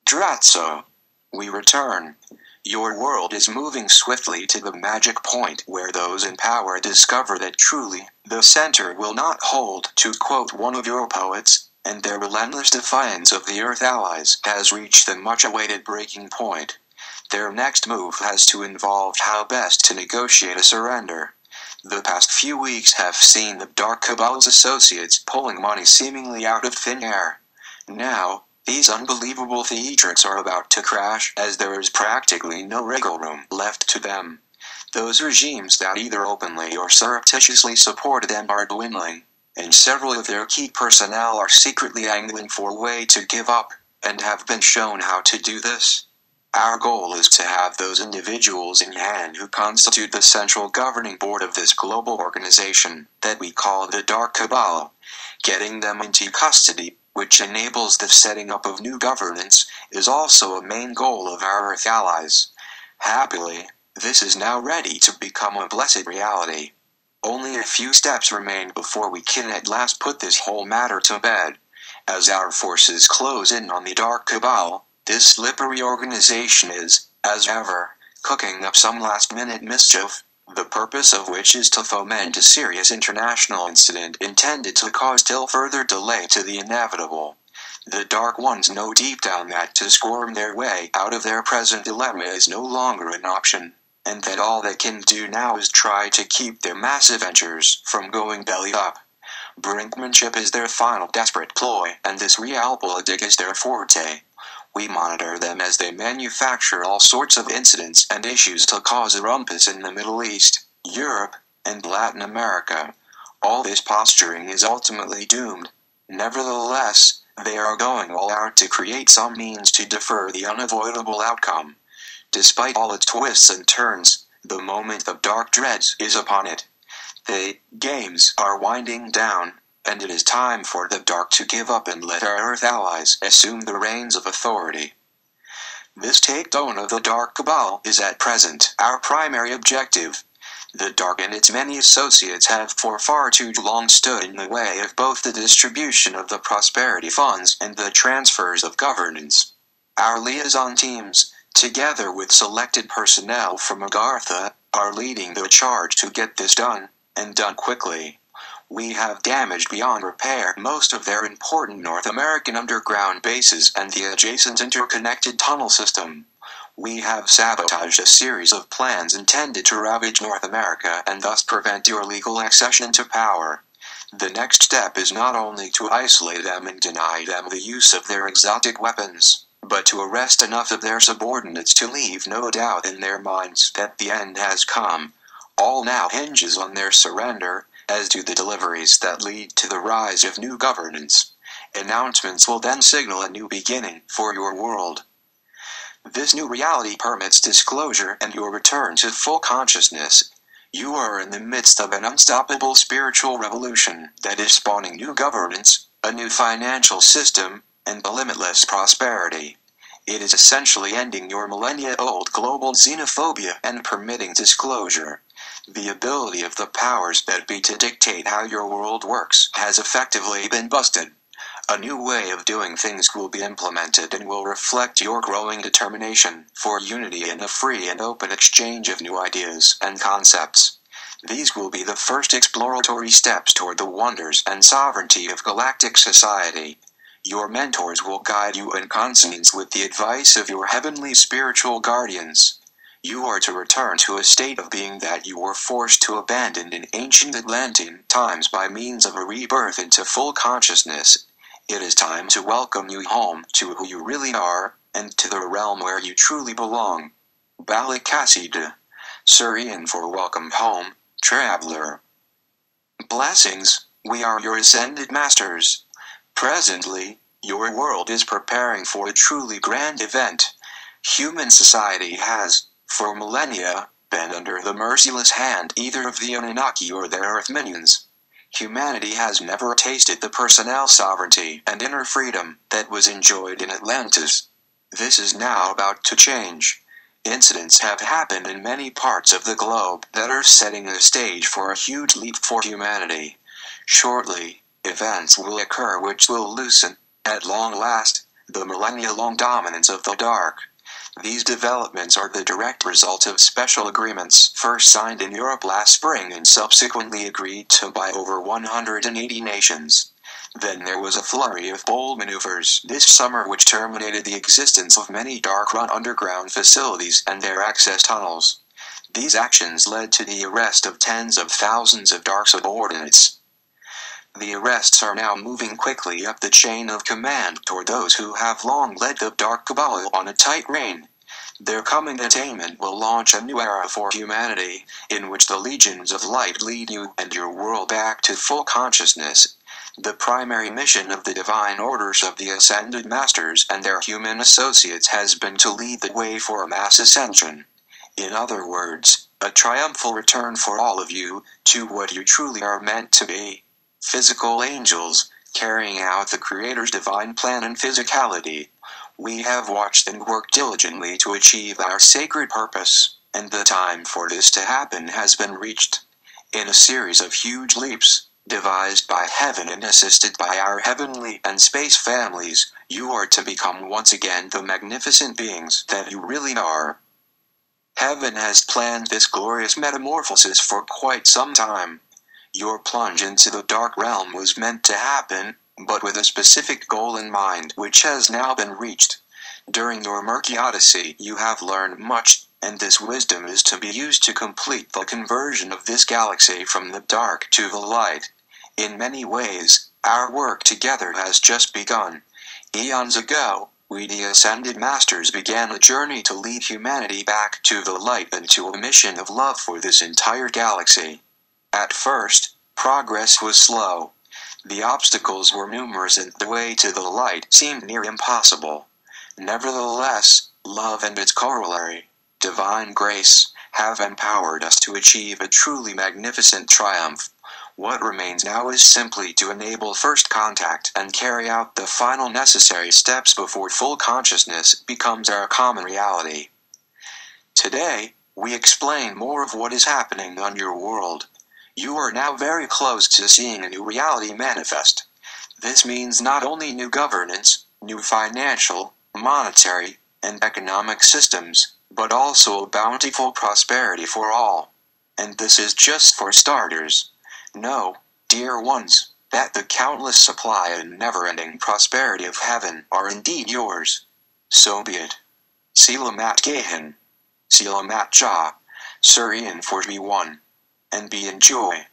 Dratso. We return. Your world is moving swiftly to the magic point where those in power discover that truly, the center will not hold, to quote one of your poets, and their relentless defiance of the Earth allies has reached the much-awaited breaking point. Their next move has to involve how best to negotiate a surrender. The past few weeks have seen the Dark Cabal's associates pulling money seemingly out of thin air. Now, these unbelievable theatrics are about to crash as there is practically no wriggle room left to them. Those regimes that either openly or surreptitiously support them are dwindling, and several of their key personnel are secretly angling for a way to give up, and have been shown how to do this. Our goal is to have those individuals in hand who constitute the central governing board of this global organization that we call the Dark Cabal. Getting them into custody, which enables the setting up of new governance, is also a main goal of our Earth allies. Happily, this is now ready to become a blessed reality. Only a few steps remain before we can at last put this whole matter to bed. As our forces close in on the Dark Cabal, this slippery organization is, as ever, cooking up some last-minute mischief, the purpose of which is to foment a serious international incident intended to cause still further delay to the inevitable. The Dark Ones know deep down that to squirm their way out of their present dilemma is no longer an option, and that all they can do now is try to keep their massive ventures from going belly up. Brinkmanship is their final desperate ploy, and this realpolitik is their forte. We monitor them as they manufacture all sorts of incidents and issues to cause a rumpus in the Middle East, Europe, and Latin America. All this posturing is ultimately doomed. Nevertheless, they are going all out to create some means to defer the unavoidable outcome. Despite all its twists and turns, the moment of dark dreads is upon it. The games are winding down, and it is time for the Dark to give up and let our Earth allies assume the reins of authority. This takedown of the Dark Cabal is at present our primary objective. The Dark and its many associates have for far too long stood in the way of both the distribution of the prosperity funds and the transfers of governance. Our liaison teams, together with selected personnel from Agartha, are leading the charge to get this done, and done quickly. We have damaged beyond repair most of their important North American underground bases and the adjacent interconnected tunnel system. We have sabotaged a series of plans intended to ravage North America and thus prevent your legal accession to power. The next step is not only to isolate them and deny them the use of their exotic weapons, but to arrest enough of their subordinates to leave no doubt in their minds that the end has come. All now hinges on their surrender, as do the deliveries that lead to the rise of new governance. Announcements will then signal a new beginning for your world. This new reality permits disclosure and your return to full consciousness. You are in the midst of an unstoppable spiritual revolution that is spawning new governance, a new financial system, and a limitless prosperity. It is essentially ending your millennia-old global xenophobia and permitting disclosure. The ability of the powers that be to dictate how your world works has effectively been busted. A new way of doing things will be implemented and will reflect your growing determination for unity and a free and open exchange of new ideas and concepts. These will be the first exploratory steps toward the wonders and sovereignty of galactic society. Your mentors will guide you in consonance with the advice of your heavenly spiritual guardians. You are to return to a state of being that you were forced to abandon in ancient Atlantean times by means of a rebirth into full consciousness. It is time to welcome you home to who you really are, and to the realm where you truly belong. Balakasida. Surian for welcome home, traveler. Blessings, we are your ascended masters. Presently, your world is preparing for a truly grand event. Human society has, for millennia, been under the merciless hand either of the Anunnaki or their Earth minions. Humanity has never tasted the personnel sovereignty and inner freedom that was enjoyed in Atlantis. This is now about to change. Incidents have happened in many parts of the globe that are setting the stage for a huge leap for humanity. Shortly, events will occur which will loosen, at long last, the millennia-long dominance of the dark. These developments are the direct result of special agreements first signed in Europe last spring and subsequently agreed to by over 180 nations. Then there was a flurry of bold maneuvers this summer which terminated the existence of many dark-run underground facilities and their access tunnels. These actions led to the arrest of tens of thousands of dark subordinates. The arrests are now moving quickly up the chain of command toward those who have long led the Dark Cabal on a tight rein. Their coming attainment will launch a new era for humanity, in which the legions of light lead you and your world back to full consciousness. The primary mission of the divine orders of the Ascended Masters and their human associates has been to lead the way for a mass ascension. In other words, a triumphal return for all of you, to what you truly are meant to be. Physical angels, carrying out the Creator's divine plan in physicality. We have watched and worked diligently to achieve our sacred purpose, and the time for this to happen has been reached. In a series of huge leaps, devised by heaven and assisted by our heavenly and space families, you are to become once again the magnificent beings that you really are. Heaven has planned this glorious metamorphosis for quite some time. Your plunge into the dark realm was meant to happen, but with a specific goal in mind which has now been reached. During your murky odyssey you have learned much, and this wisdom is to be used to complete the conversion of this galaxy from the dark to the light. In many ways, our work together has just begun. Eons ago, we the Ascended Masters began a journey to lead humanity back to the light and to a mission of love for this entire galaxy. At first, progress was slow. The obstacles were numerous and the way to the light seemed near impossible. Nevertheless, love and its corollary, divine grace, have empowered us to achieve a truly magnificent triumph. What remains now is simply to enable first contact and carry out the final necessary steps before full consciousness becomes our common reality. Today, we explain more of what is happening on your world. You are now very close to seeing a new reality manifest. This means not only new governance, new financial, monetary, and economic systems, but also a bountiful prosperity for all. And this is just for starters. Know, dear ones, that the countless supply and never-ending prosperity of heaven are indeed yours. So be it. Selamat Gahan. Selamat Jah. Surian 41. And be enjoy.